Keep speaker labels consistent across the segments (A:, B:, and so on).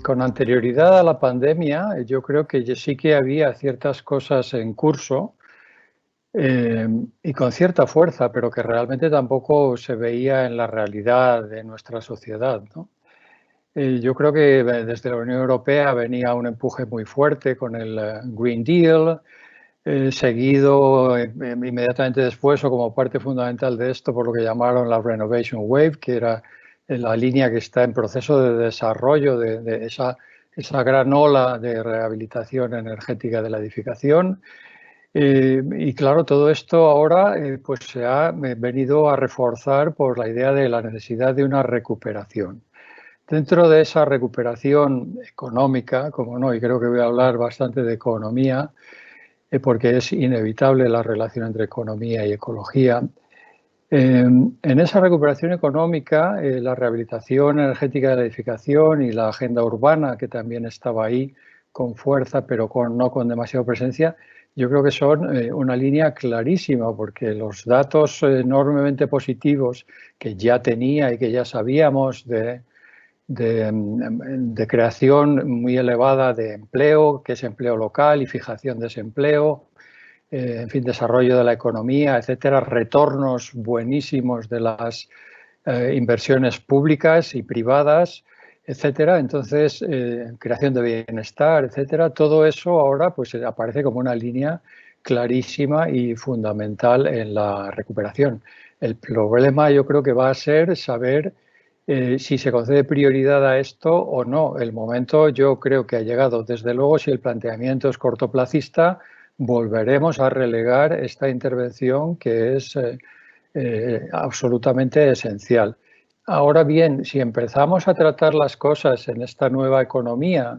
A: con anterioridad a la pandemia, yo creo que sí que había ciertas cosas en curso y con cierta fuerza, pero que realmente tampoco se veía en la realidad de nuestra sociedad, ¿no? Yo creo que desde la Unión Europea venía un empuje muy fuerte con el Green Deal, seguido inmediatamente después o como parte fundamental de esto por lo que llamaron la Renovation Wave, que era la línea que está en proceso de desarrollo de esa gran ola de rehabilitación energética de la edificación. Y claro, todo esto ahora pues se ha venido a reforzar por la idea de la necesidad de una recuperación. Dentro de esa recuperación económica, como no, y creo que voy a hablar bastante de economía, porque es inevitable la relación entre economía y ecología. En esa recuperación económica, la rehabilitación energética de la edificación y la agenda urbana, que también estaba ahí con fuerza, pero no con demasiada presencia, yo creo que son una línea clarísima, porque los datos enormemente positivos que ya tenía y que ya sabíamos de creación muy elevada de empleo, que es empleo local y fijación de ese empleo, en fin, desarrollo de la economía, etcétera, retornos buenísimos de las inversiones públicas y privadas, etcétera. Entonces, creación de bienestar, etcétera. Todo eso ahora pues aparece como una línea clarísima y fundamental en la recuperación. El problema yo creo que va a ser saber si se concede prioridad a esto o no. El momento yo creo que ha llegado. Desde luego, si el planteamiento es cortoplacista, volveremos a relegar esta intervención que es absolutamente esencial. Ahora bien, si empezamos a tratar las cosas en esta nueva economía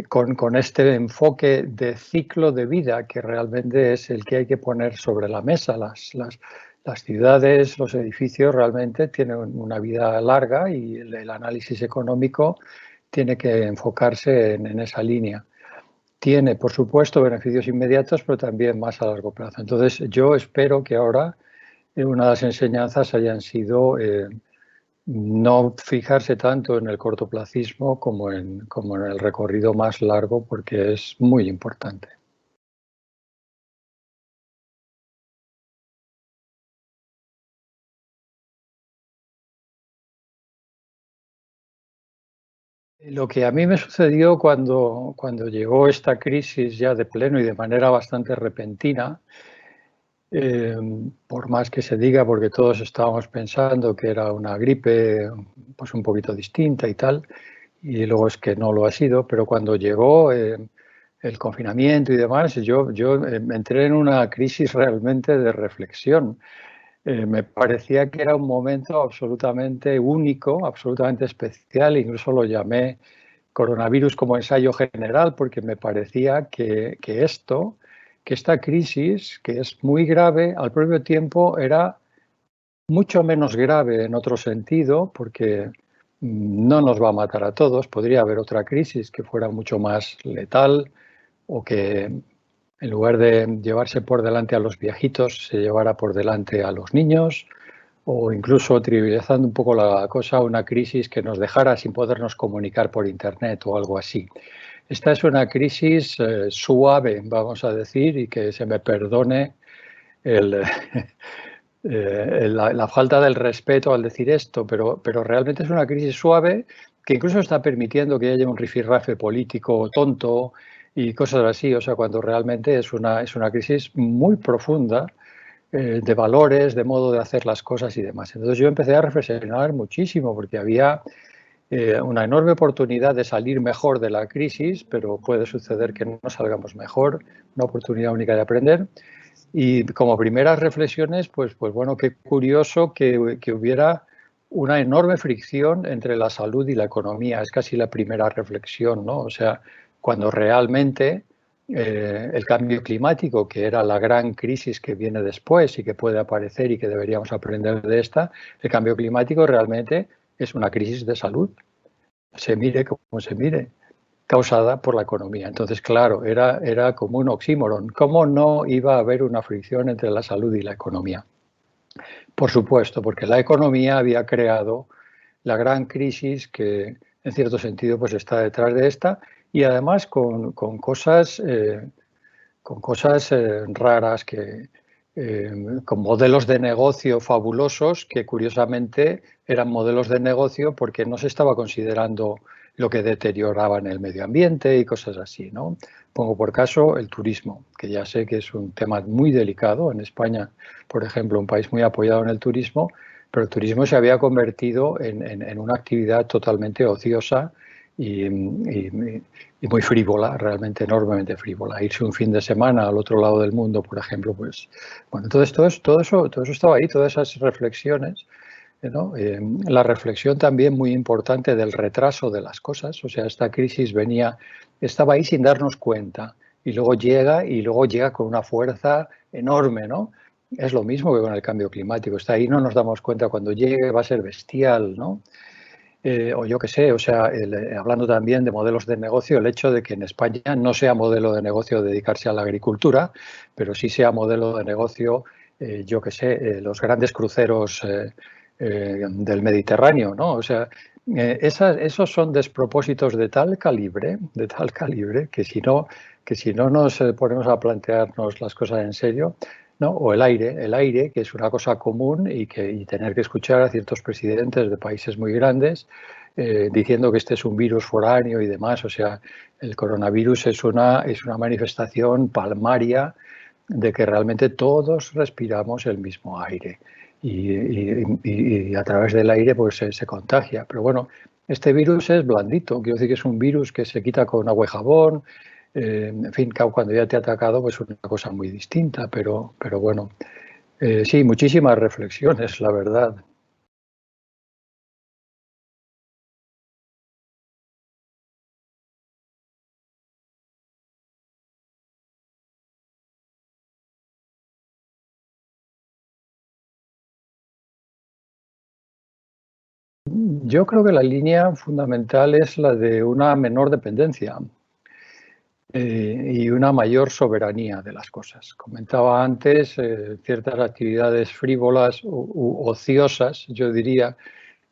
A: con este enfoque de ciclo de vida que realmente es el que hay que poner sobre la mesa, las ciudades, los edificios realmente tienen una vida larga y el análisis económico tiene que enfocarse en esa línea. Tiene, por supuesto, beneficios inmediatos, pero también más a largo plazo. Entonces, yo espero que ahora una de las enseñanzas hayan sido no fijarse tanto en el cortoplacismo como en el recorrido más largo, porque es muy importante. Lo que a mí me sucedió cuando llegó esta crisis ya de pleno y de manera bastante repentina, eh, por más que se diga, porque todos estábamos pensando que era una gripe pues un poquito distinta y tal, y luego es que no lo ha sido, pero cuando llegó el confinamiento y demás, yo me entré en una crisis realmente de reflexión. Me parecía que era un momento absolutamente único, absolutamente especial, incluso lo llamé coronavirus como ensayo general, porque me parecía que esta crisis, que es muy grave, al propio tiempo era mucho menos grave en otro sentido, porque no nos va a matar a todos. Podría haber otra crisis que fuera mucho más letal o que en lugar de llevarse por delante a los viejitos, se llevara por delante a los niños, o incluso trivializando un poco la cosa, una crisis que nos dejara sin podernos comunicar por Internet o algo así. Esta es una crisis suave, vamos a decir, y que se me perdone el, la falta del respeto al decir esto, pero realmente es una crisis suave que incluso está permitiendo que haya un rifirrafe político tonto y cosas así, o sea, cuando realmente es una crisis muy profunda de valores, de modo de hacer las cosas y demás. Entonces yo empecé a reflexionar muchísimo porque había una enorme oportunidad de salir mejor de la crisis, pero puede suceder que no salgamos mejor, una oportunidad única de aprender. Y como primeras reflexiones, pues bueno, qué curioso que hubiera una enorme fricción entre la salud y la economía. Es casi la primera reflexión, ¿no? O sea, cuando realmente el cambio climático, que era la gran crisis que viene después y que puede aparecer y que deberíamos aprender de esta, el cambio climático realmente es una crisis de salud. Se mire como se mire, causada por la economía. Entonces, claro, era como un oxímoron. ¿Cómo no iba a haber una fricción entre la salud y la economía? Por supuesto, porque la economía había creado la gran crisis que en cierto sentido, pues está detrás de esta y además con cosas raras, con modelos de negocio fabulosos que curiosamente eran modelos de negocio porque no se estaba considerando lo que deterioraban el medio ambiente y cosas así, ¿no? Pongo por caso el turismo, que ya sé que es un tema muy delicado. En España, por ejemplo, un país muy apoyado en el turismo, pero el turismo se había convertido en una actividad totalmente ociosa y muy frívola, realmente enormemente frívola. Irse un fin de semana al otro lado del mundo, por ejemplo, pues, bueno, entonces todo eso estaba ahí, todas esas reflexiones, ¿no? La reflexión también muy importante del retraso de las cosas, o sea, esta crisis estaba ahí sin darnos cuenta y luego llega con una fuerza enorme, ¿no? Es lo mismo que con el cambio climático, está ahí, no nos damos cuenta, cuando llegue va a ser bestial, ¿no? O yo qué sé, o sea, hablando también de modelos de negocio, el hecho de que en España no sea modelo de negocio dedicarse a la agricultura, pero sí sea modelo de negocio, yo qué sé, los grandes cruceros del Mediterráneo, ¿no? O sea, esos son despropósitos de tal calibre, que si no nos ponemos a plantearnos las cosas en serio, ¿no? O el aire, que es una cosa común y tener que escuchar a ciertos presidentes de países muy grandes diciendo que este es un virus foráneo y demás. O sea, el coronavirus es una manifestación palmaria de que realmente todos respiramos el mismo aire y a través del aire pues se contagia. Pero bueno, este virus es blandito, quiero decir que es un virus que se quita con agua y jabón. En fin, cuando ya te ha atacado, pues es una cosa muy distinta, pero bueno, sí, muchísimas reflexiones, la verdad. Yo creo que la línea fundamental es la de una menor dependencia y una mayor soberanía de las cosas. Comentaba antes ciertas actividades frívolas u ociosas, yo diría,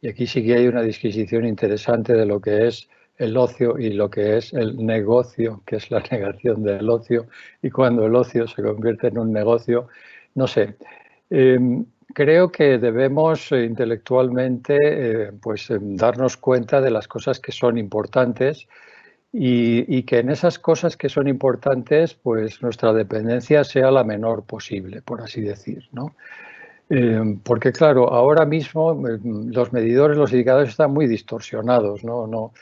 A: y aquí sí que hay una disquisición interesante de lo que es el ocio y lo que es el negocio, que es la negación del ocio, y cuando el ocio se convierte en un negocio, no sé. Eh, Creo que debemos intelectualmente pues, darnos cuenta de las cosas que son importantes y que en esas cosas que son importantes, pues nuestra dependencia sea la menor posible, por así decir, ¿no? Porque claro, ahora mismo los medidores, los indicadores están muy distorsionados, ¿no?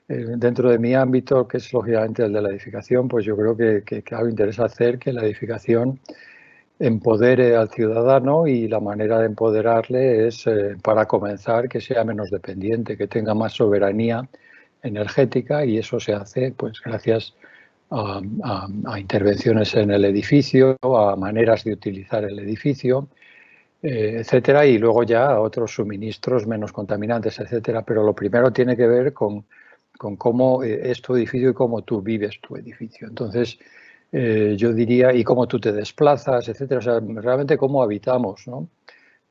A: Dentro de mi ámbito, que es lógicamente el de la edificación, pues yo creo que claro, interesa hacer que la edificación empodere al ciudadano y la manera de empoderarle es, para comenzar, que sea menos dependiente, que tenga más soberanía energética y eso se hace pues gracias a intervenciones en el edificio, a maneras de utilizar el edificio, etcétera, y luego ya otros suministros menos contaminantes, etcétera. Pero lo primero tiene que ver con cómo es tu edificio y cómo tú vives tu edificio. Entonces, yo diría, y cómo tú te desplazas, etcétera, o sea, realmente cómo habitamos, ¿no?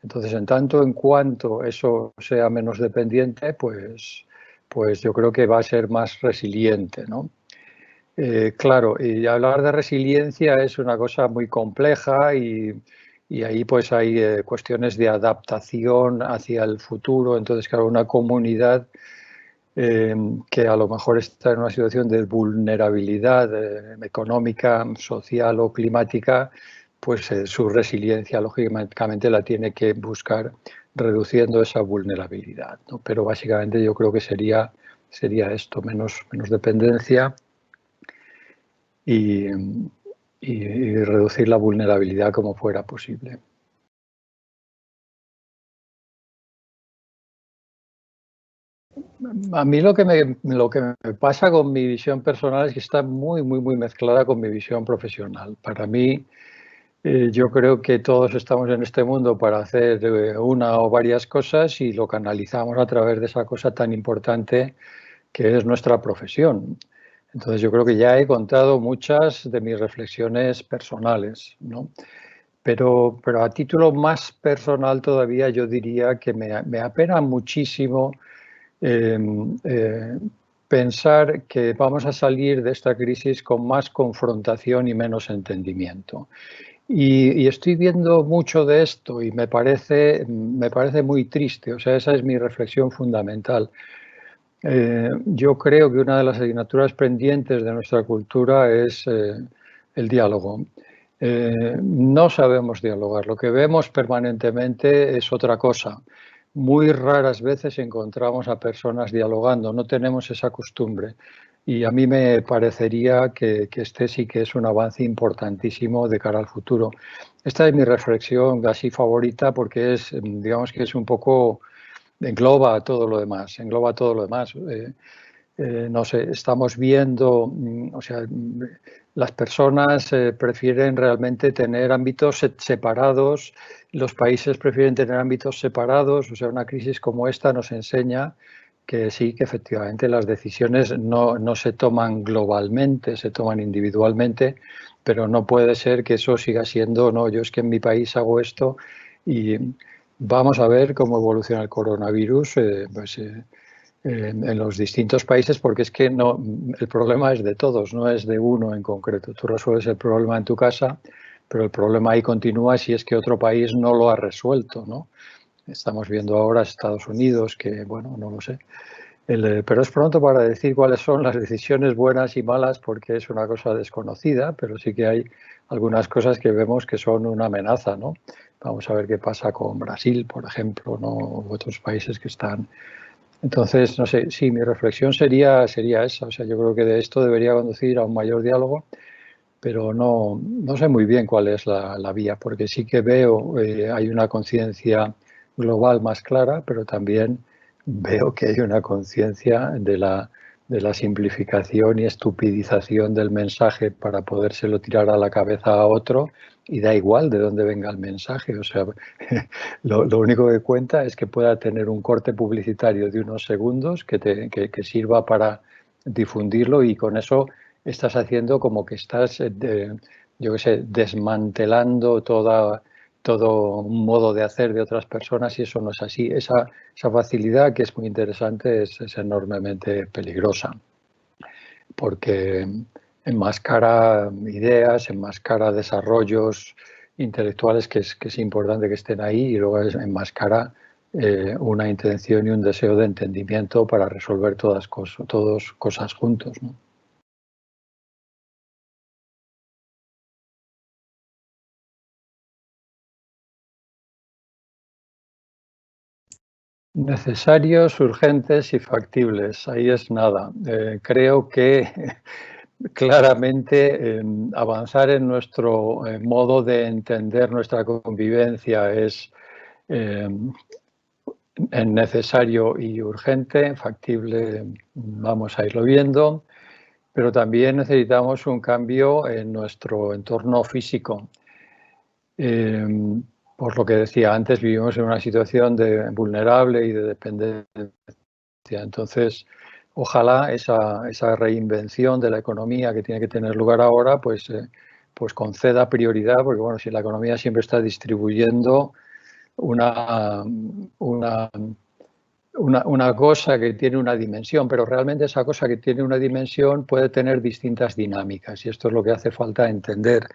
A: Entonces, en tanto en cuanto eso sea menos dependiente, pues yo creo que va a ser más resiliente, ¿no? Claro, y hablar de resiliencia es una cosa muy compleja y ahí pues hay cuestiones de adaptación hacia el futuro. Entonces, claro, una comunidad eh, que a lo mejor está en una situación de vulnerabilidad económica, social o climática, pues su resiliencia lógicamente la tiene que buscar reduciendo esa vulnerabilidad, ¿no? Pero básicamente yo creo que sería esto, menos dependencia y, y reducir la vulnerabilidad como fuera posible. A mí lo que me pasa con mi visión personal es que está muy mezclada con mi visión profesional. Para mí, yo creo que todos estamos en este mundo para hacer una o varias cosas y lo canalizamos a través de esa cosa tan importante que es nuestra profesión. Entonces yo creo que ya he contado muchas de mis reflexiones personales, ¿no? Pero a título más personal todavía yo diría que me apena muchísimo eh, eh, pensar que vamos a salir de esta crisis con más confrontación y menos entendimiento. Y estoy viendo mucho de esto y me parece muy triste, o sea, esa es mi reflexión fundamental. Yo creo que una de las asignaturas pendientes de nuestra cultura es el diálogo. No sabemos dialogar, lo que vemos permanentemente es otra cosa. Muy raras veces encontramos a personas dialogando, no tenemos esa costumbre. Y a mí me parecería que este sí que es un avance importantísimo de cara al futuro. Esta es mi reflexión así favorita porque es, digamos que es un poco, engloba todo lo demás, engloba todo lo demás. No sé, estamos viendo, o sea, las personas prefieren realmente tener ámbitos separados, los países prefieren tener ámbitos separados, o sea, una crisis como esta nos enseña que sí, que efectivamente las decisiones no se toman globalmente, se toman individualmente, pero no puede ser que eso siga siendo, no, yo es que en mi país hago esto y vamos a ver cómo evoluciona el coronavirus, en los distintos países, porque es que no, el problema es de todos, no es de uno en concreto. Tú resuelves el problema en tu casa, pero el problema ahí continúa si es que otro país no lo ha resuelto, ¿no? Estamos viendo ahora Estados Unidos, que, bueno, no lo sé. Pero es pronto para decir cuáles son las decisiones buenas y malas, porque es una cosa desconocida, pero sí que hay algunas cosas que vemos que son una amenaza, ¿no? Vamos a ver qué pasa con Brasil, por ejemplo, ¿no? U otros países que están. Entonces, no sé, sí, mi reflexión sería esa. O sea, yo creo que de esto debería conducir a un mayor diálogo, pero no sé muy bien cuál es la vía, porque sí que veo, hay una conciencia global más clara, pero también veo que hay una conciencia de la simplificación y estupidización del mensaje para podérselo tirar a la cabeza a otro y da igual de dónde venga el mensaje. O sea, lo único que cuenta es que pueda tener un corte publicitario de unos segundos que sirva para difundirlo y con eso estás haciendo como que estás, yo qué sé, desmantelando todo un modo de hacer de otras personas y eso no es así. Esa facilidad, que es muy interesante, es enormemente peligrosa porque enmascara ideas, enmascara desarrollos intelectuales que es importante que estén ahí y luego enmascara una intención y un deseo de entendimiento para resolver todas cosas juntos, ¿no? Necesarios, urgentes y factibles. Ahí es nada. Creo que claramente avanzar en nuestro modo de entender nuestra convivencia eh, necesario y urgente, factible, vamos a irlo viendo, pero también necesitamos un cambio en nuestro entorno físico. Eh, por lo que decía antes, vivimos en una situación vulnerable y de dependencia. Entonces, ojalá esa reinvención de la economía que tiene que tener lugar ahora, pues conceda prioridad, porque bueno, si la economía siempre está distribuyendo una, una, una cosa que tiene una dimensión, pero realmente esa cosa que tiene una dimensión puede tener distintas dinámicas y esto es lo que hace falta entender,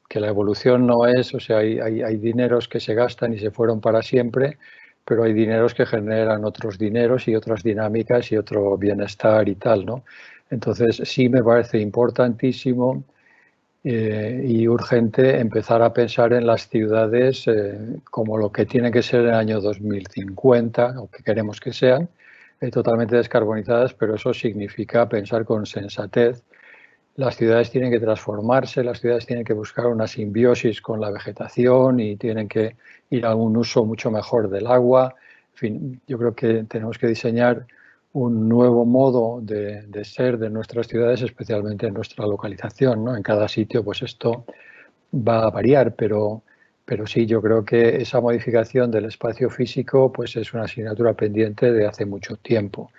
A: que la evolución no es, o sea, hay dineros que se gastan y se fueron para siempre, pero hay dineros que generan otros dineros y otras dinámicas y otro bienestar y tal, ¿no? Entonces sí me parece importantísimo y urgente empezar a pensar en las ciudades como lo que tiene que ser en el año 2050 o que queremos que sean, totalmente descarbonizadas, pero eso significa pensar con sensatez. Las ciudades tienen que transformarse, las ciudades tienen que buscar una simbiosis con la vegetación y tienen que ir a un uso mucho mejor del agua. En fin, yo creo que tenemos que diseñar un nuevo modo de ser de nuestras ciudades, especialmente en nuestra localización, ¿no? En cada sitio, pues esto va a variar, pero sí, yo creo que esa modificación del espacio físico, pues es una asignatura pendiente de hace mucho tiempo,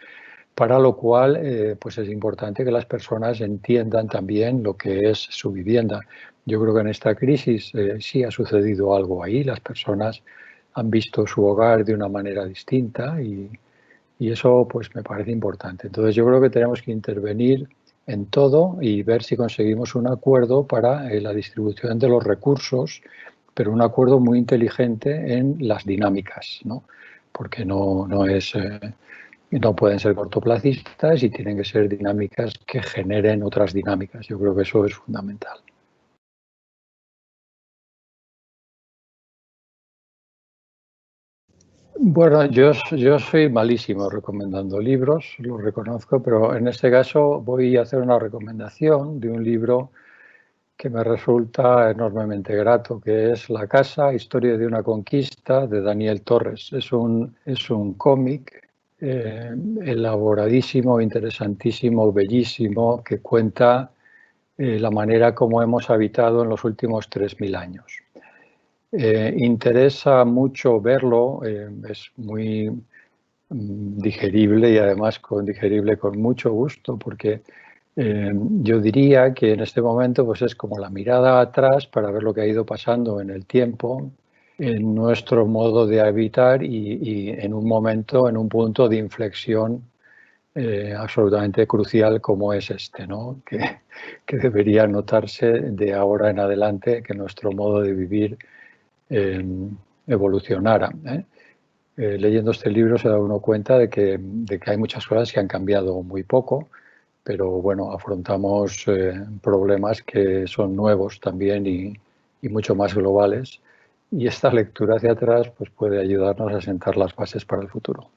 A: para lo cual pues es importante que las personas entiendan también lo que es su vivienda. Yo creo que en esta crisis sí ha sucedido algo ahí, las personas han visto su hogar de una manera distinta Y eso pues me parece importante. Entonces yo creo que tenemos que intervenir en todo y ver si conseguimos un acuerdo para la distribución de los recursos, pero un acuerdo muy inteligente en las dinámicas, ¿no? Porque no pueden ser cortoplacistas y tienen que ser dinámicas que generen otras dinámicas. Yo creo que eso es fundamental. Bueno, yo soy malísimo recomendando libros, lo reconozco, pero en este caso voy a hacer una recomendación de un libro que me resulta enormemente grato, que es La casa, historia de una conquista, de Daniel Torres. Es un cómic elaboradísimo, interesantísimo, bellísimo, que cuenta la manera como hemos habitado en los últimos 3.000 años. Interesa mucho verlo, es muy digerible y además digerible con mucho gusto, porque yo diría que en este momento pues es como la mirada atrás para ver lo que ha ido pasando en el tiempo, en nuestro modo de habitar y en un momento, en un punto de inflexión absolutamente crucial como es este, ¿no? Que debería notarse de ahora en adelante que nuestro modo de vivir eh, evolucionara, ¿eh? Leyendo este libro se da uno cuenta de que hay muchas cosas que han cambiado muy poco, pero bueno, afrontamos problemas que son nuevos también y mucho más globales. Y esta lectura hacia atrás pues puede ayudarnos a sentar las bases para el futuro.